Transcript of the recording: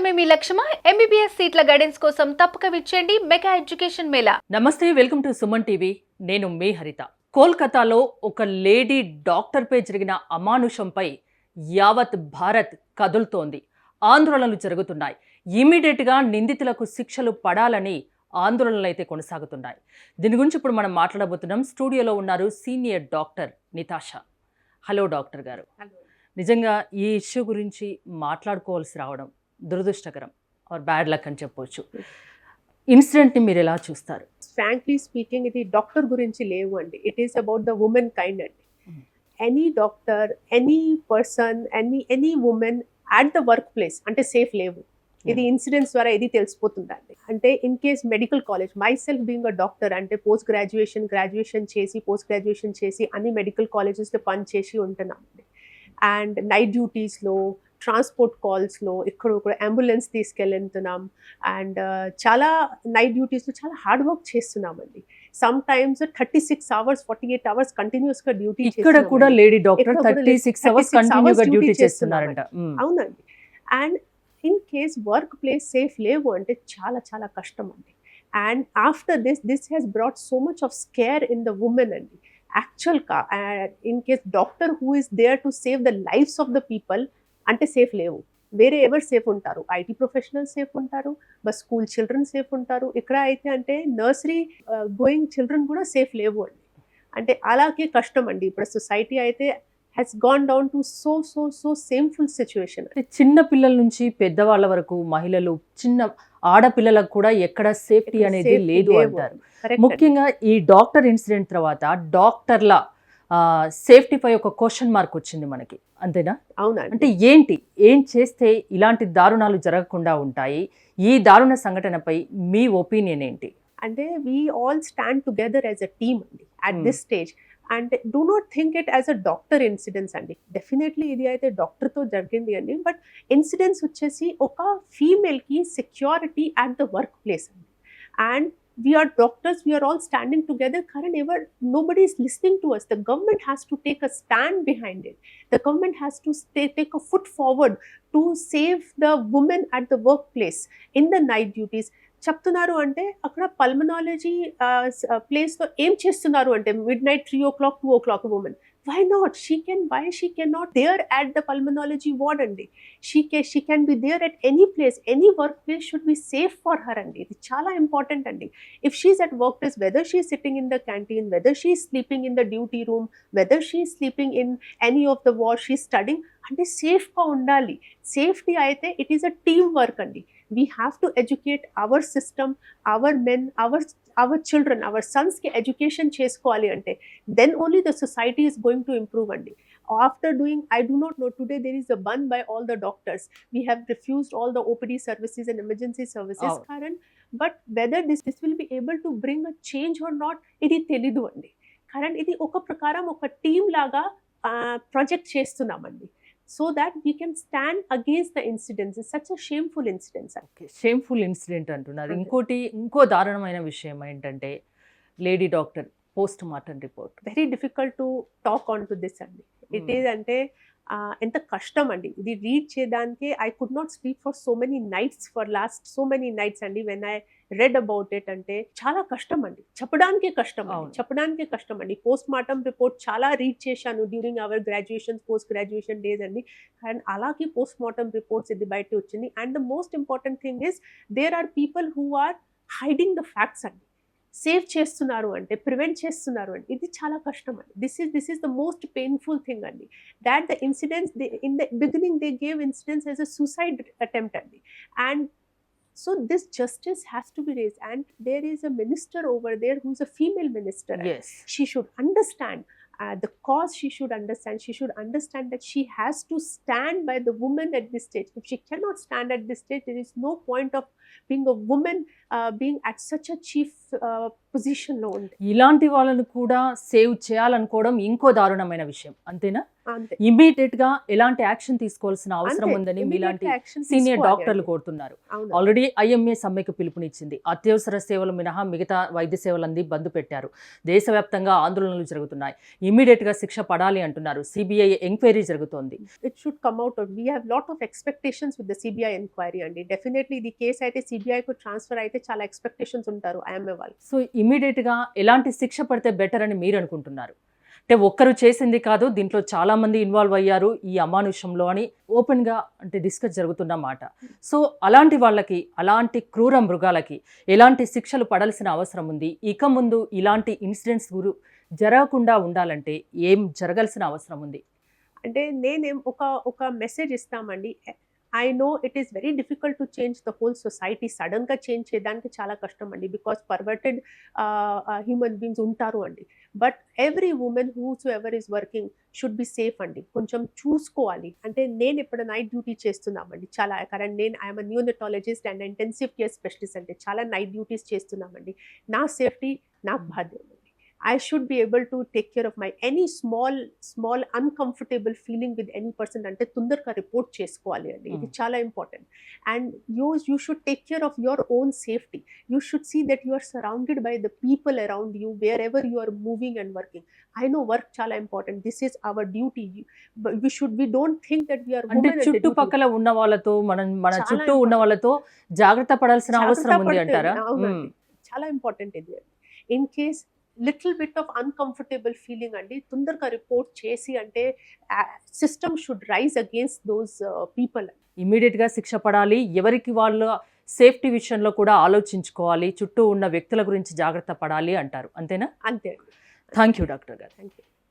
సాధించడమే మీ లక్ష్యమా? ఎంబీబీఎస్ సీట్ల గైడెన్స్ కోసం తప్పక విచ్చేయండి మెగా ఎడ్యుకేషన్ మేళా. నమస్తే, వెల్కమ్ టు సుమన్ టీవీ. నేను మీ హరిత. కోల్కతాలో ఒక లేడీ డాక్టర్పై జరిగిన అమానుషంపై యావత్ భారత్ కదులుతోంది. ఆందోళనలు జరుగుతున్నాయి. ఇమీడియట్గా నిందితులకు శిక్షలు పడాలని ఆందోళనలు అయితే కొనసాగుతున్నాయి. దీని గురించి ఇప్పుడు మనం మాట్లాడబోతున్నాం. స్టూడియోలో ఉన్నారు సీనియర్ డాక్టర్ నితాషా. హలో డాక్టర్ గారు. నిజంగా ఈ ఇష్యూ గురించి మాట్లాడుకోవాల్సి రావడం దురదృష్టకరం ఆర్ బ్యాడ్ లక్ అని చెప్పొచ్చు. ఇన్సిడెంట్ని మీరు ఎలా చూస్తారు? ఫ్రాంక్లీ స్పీకింగ్, ఇది డాక్టర్ గురించి లేవు అండి. It is about the women kind అండి. Any doctor, any person, any women at the work place అంటే సేఫ్ లేవు. ఇది ఇన్సిడెంట్స్ ద్వారా ఇది తెలిసిపోతుందండి. అంటే in case medical college, myself being a doctor, అంటే గ్రాడ్యుయేషన్ చేసి పోస్ట్ గ్రాడ్యుయేషన్ చేసి అన్ని మెడికల్ కాలేజెస్లో పని చేసి ఉంటున్నామండి. అండ్ నైట్ డ్యూటీస్లో, ట్రాన్స్పోర్ట్ కాల్స్లో, ఇక్కడ అంబులెన్స్ తీసుకెళ్తున్నాం. అండ్ చాలా నైట్ డ్యూటీస్లో చాలా హార్డ్ వర్క్ చేస్తున్నామండి. సమ్ టైమ్స్ 36 hours 48 hours కంటిన్యూస్గా డ్యూటీ. ఇక్కడ కూడా లేడీ డాక్టర్ 36 hours కంటిన్యూగా డ్యూటీ చేస్తున్నారంట. అవునండి. And in case work place safe లేవు అంటే చాలా చాలా కష్టం అండి. And after this has brought so much of scare in the women అండి. Actual in case doctor who is there to save the lives of the people అంటే safe లేవు. వేరే ఎవరు సేఫ్ ఉంటారు? ఐటీ ప్రొఫెషనల్ సేఫ్ ఉంటారు, bus school children safe ఉంటారు. ఇక్కడ అయితే అంటే నర్సరీ గోయింగ్ చిల్డ్రన్ కూడా సేఫ్ లేవు అండి. అంటే అలాగే కష్టం అండి. ఇప్పుడు సొసైటీ అయితే has gone down to so shameful situation. చిన్న పిల్లల నుంచి పెద్దవాళ్ళ వరకు, మహిళలు, చిన్న ఆడపిల్లలకు కూడా ఎక్కడ సేఫ్టీ అనేది లేదు అంటారు. ముఖ్యంగా ఈ డాక్టర్ ఇన్సిడెంట్ తర్వాత డాక్టర్ల సేఫ్టీపై ఒక క్వశ్చన్ మార్క్ వచ్చింది మనకి, అంతేనా? అవునా? అంటే ఏం చేస్తే ఇలాంటి దారుణాలు జరగకుండా ఉంటాయి? ఈ దారుణ సంఘటనపై మీ ఒపీనియన్ ఏంటి? అంటే we all stand together as a team అండి at this stage. And do not think it as a doctor incidents అండి. డెఫినెట్లీ ఇది అయితే డాక్టర్తో జరిగింది అండి. బట్ ఇన్సిడెంట్స్ వచ్చేసి ఒక ఫీమేల్కి security at the work place అండి. And we are doctors, we are all standing together. Karan, nobody is listening to us. The government has to take a stand behind it. The government has to take a foot forward to save the women at the workplace in the night duties. చెప్తున్నారు అంటే అక్కడ pulmonology ప్లేస్లో ఏం చేస్తున్నారు అంటే midnight 3 o'clock 2 o'clock woman. Why not? Why she cannot there at the pulmonology ward andi? She can be there at any place. Any workplace should be safe for her andi. It's chala important andi. If she's at workplace, whether she's sitting in the canteen, whether she's sleeping in the duty room, whether she's sleeping in any of the ward, she's studying, ante safe ga undali. Safety aithe it is a team work andi. We have to educate our system, our men, our children, our sons ki education chesukovali ante then only the society is going to improve andi. After doing, I do not know, today there is a ban by all the doctors. We have refused all the OPD services and emergency services, Karan. But whether this will be able to bring a change or not, ఇది తెలీదు అండి. Karan, ఇది ఒక ప్రకారం ఒక team లాగా project చేస్తున్నామండి. So that we can stand against the incidents. It's such a shameful incident. Okay, shameful incident అంటున్నారు. ఇంకో దారుణమైన విషయం ఏంటంటే lady doctor post mortem report. Very difficult to talk on to this అండి. ఇట్ ఈజ్ అంటే ఎంత కష్టం అండి ఇది రీడ్ చేయడానికి. I could not sleep for so many nights అండి when I read about it. అంటే చాలా కష్టం అండి, చెప్పడానికే కష్టం అండి. పోస్ట్ మార్టం రిపోర్ట్ చాలా రీడ్ చేశాను during our graduation, post graduation days అండి. అండ్ అలాగే పోస్ట్ మార్టం రిపోర్ట్స్ ఇది బయట వచ్చింది. And the most important thing is there are people who are hiding the facts అండి. సేవ్ చేస్తున్నారు అంటే, ప్రివెంట్ చేస్తున్నారు అంటే ఇది చాలా కష్టం అండి. This is the most painful thing అండి. That the incidents in the beginning they gave incidents as a suicide attempt అండి. And so this justice has to be raised, and there is a minister over there who's a female minister. Yes, she should understand the cause. She should understand that she has to stand by the woman at this stage. If she cannot stand at this stage, there is no point of being a woman being at such a chief పొజిషన్లో ఉంటే ఇలాంటి వాళ్ళను కూడా save చేయాలనుకోవడం ఇంకో దారుణమైన విషయం, అంతేనా? అంతే. ఇమీడియట్ గా ఎలాంటి యాక్షన్ తీసుకోవాల్సిన అవసరం అంతే. ఉందని Immediate మీలాంటి action సీనియర్ తీసుకోవాలి డాక్టర్లు అండి. కోరుతున్నారు. అవును. ఆల్రెడీ ఐఎంఏ సమ్మెకు పిలుపునిచ్చింది. అత్యవసర సేవలు మినహా మిగతా వైద్య సేవలంది బంద్ పెట్టారు. దేశవ్యాప్తంగా ఆందోళనలు జరుగుతున్నాయి. ఇమీడియట్ గా శిక్ష పడాలి అంటున్నారు. సిబిఐ ఎంక్వైరీ జరుగుతోంది. It should come out. We have lot of expectations with the CBI inquiry అండి. డెఫినెట్లీ ఇది కేసు అయితే CBI కు ట్రాన్స్ఫర్ అయితే చాలా ఎక్స్పెక్టేషన్స్ ఉంటారు ఐఎంఏ వాళ్ళు. సో ఇమీడియట్ గా ఎలాంటి శిక్ష పడితే బెటర్ అని మీరు అనుకుంటున్నారు? అంటే ఒక్కరు చేసింది కాదు, దీంట్లో చాలా మంది ఇన్వాల్వ్ అయ్యారు ఈ అమానుషంలో అని ఓపెన్ గా అంటే డిస్కస్ జరుగుతున్న మాట. సో అలాంటి వాళ్ళకి, అలాంటి క్రూర మృగాలకి ఎలాంటి శిక్షలు పడాల్సిన అవసరం ఉంది? ఇక ముందు ఇలాంటి ఇన్సిడెంట్స్ జరగకుండా ఉండాలంటే ఏం జరగాల్సిన అవసరం ఉంది? అంటే నేనేం ఒక మెసేజ్ ఇస్తామండి. I know it is very difficult to change the whole society. సడన్గా చేంజ్ చేయడానికి చాలా కష్టం అండి, బికాస్ పర్వర్టెడ్ హ్యూమన్ బీయింగ్స్ ఉంటారు అండి. But every women whose ever is working should be safe అండి. కొంచెం చూసుకోవాలి. అంటే నేను ఇప్పుడు నైట్ డ్యూటీ చేస్తున్నామండి చాలా, కరెంట్ నేను I'm neonatologist and intensive care specialist, అంటే చాలా నైట్ డ్యూటీస్ చేస్తున్నామండి. నా సేఫ్టీ నాకు బాధ్యత. I should be able to take care of my any small uncomfortable feeling with any person అంటే తొందరగా రిపోర్ట్ చేసుకోవాలి అండి. ఇది చాలా important. And you should take care of your own safety. You should see that you are surrounded by the people around you wherever you are moving and working. I know work చాలా important. This is our duty. But we don't think that we are అంటే women at the duty. చుట్టుపక్కల ఉన్న వాళ్ళతో మన చాలా చుట్టూ ఉన్న వాళ్ళతో జాగ్రత్త పడాల్సిన అవసరం ఉంది అంటారా? అవునండి, చాలా ఇంపార్టెంట్ ఇది. In case little bit of uncomfortable feeling అండి, తొందరగా రిపోర్ట్ చేసి అంటే system should rise against those people. Immediate గా శిక్ష పడాలి. ఎవరికి వాళ్ళ సేఫ్టీ విషయంలో కూడా ఆలోచించుకోవాలి. చుట్టూ ఉన్న వ్యక్తుల గురించి జాగ్రత్త పడాలి అంటారు, అంతేనా? అంతే. థ్యాంక్ యూ డాక్టర్ గారు. Thank you.